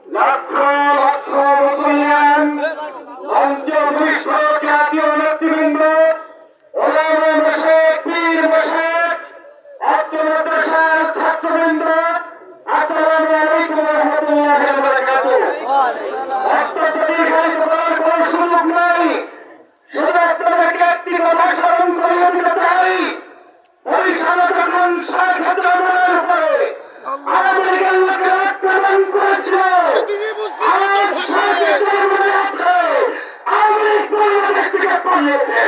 লক্ষ লক্ষ মুসলমান পঞ্চভূষ্ট জাতীয় নেতৃবৃন্দ ওলামা মোশেক পীর মোশেক আত্মমাদ্রাসার ছাত্রবৃন্দ আসসালামু আলাইকুম ওয়া রাহমাতুল্লাহি ওয়া বারাকাতুহু। অত্যধিক করার কোনো সুযোগ নাই, শুধু আপনাদেরকে একটি কথা স্মরণ করিয়ে দিতে চাই। বরিশালে যখন শেখ হাসিনার উপরে আওয়ামী লীগের লোকেরা আক্রমণ করেছিল, আজ শেখ হাসিনা মনে আছে আওয়ামী লীগ বাংলাদেশ থেকে পালিয়েছে।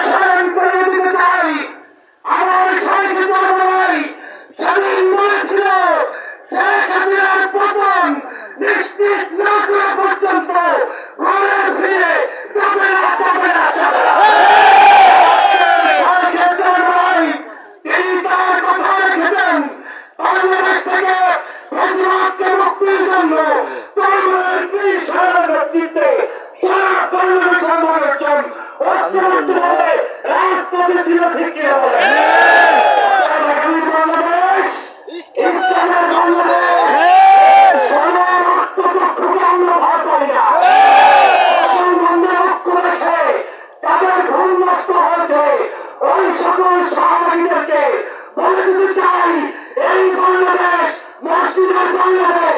স্মরণ করিয়ে দিতে চাই, আমার শেখ হাসিনা ভাই সেদিন বলেছিল শেখ হাসিনার পতন নিশ্চিত না করা পর্যন্ত ঘরে ফিরে যাবে না, যাবে না, যাবে না। তিনি তার কথা রেখেছেন, বাংলাদেশ থেকে ফেসিবাদকে মুক্তির জন্য তরুণের বিশাল নেতৃত্বে সারা বাংলাদেশের মানুষজন ঐক্যবদ্ধভাবে রাজপথে ছিল। ঠিক কিনা বলেন? বাংলাদেশ ইসলামের বাংলাদেশ, রক্তচক্ষুকে আমরা ভয় পাই না। মুসলমানদের ঐক্য রেখে তাদের ঘুম নষ্ট হয়েছে, ওই সকল সহযোগীদেরকে বলে দিতে চাই, এই বাংলাদেশ মসজিদের বাংলাদেশ,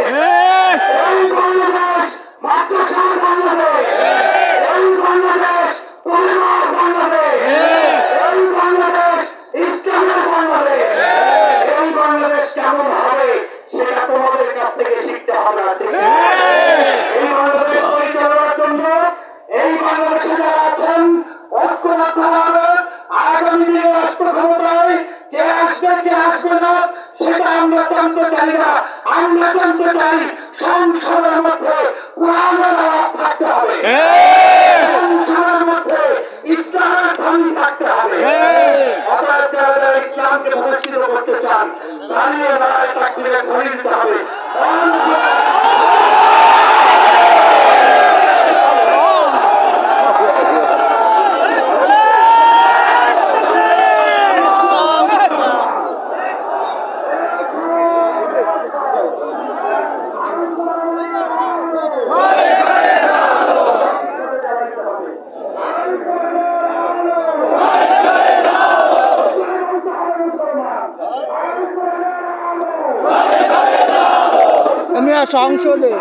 এই বাংলাদেশ মাদ্রাসার বাংলাদেশ, এই বাংলাদেশ পরিবার বাংলাদেশ, এই বাংলাদেশ ইসলামের বাংলাদেশ। এই বাংলাদেশ কেমন হবে সেটা তোমাদের কাছ থেকে শিখতে হবে। এই বাংলাদেশ পরিচালনার জন্য এই বাংলাদেশে যারা আছেন ঐক্যবদ্ধভাবে আগামী দিনে রাষ্ট্র ক্ষমতায় কে আসবে কে আসবে না সেটা আমরা জানতে চাই না। আমরা জানতে চাই সংসদের মধ্যে কোরআনের আওয়াজ থাকতে হবে, সংসদের মধ্যে ইসলামের ধ্বনি থাকতে হবে। অতএব যারা যারা ইসলামকে প্রতিষ্ঠিত করতে চান দাঁড়িয়ে দাঁড়ায় তাকবীরের ধ্বনি দিতে হবে। আমি সংসদে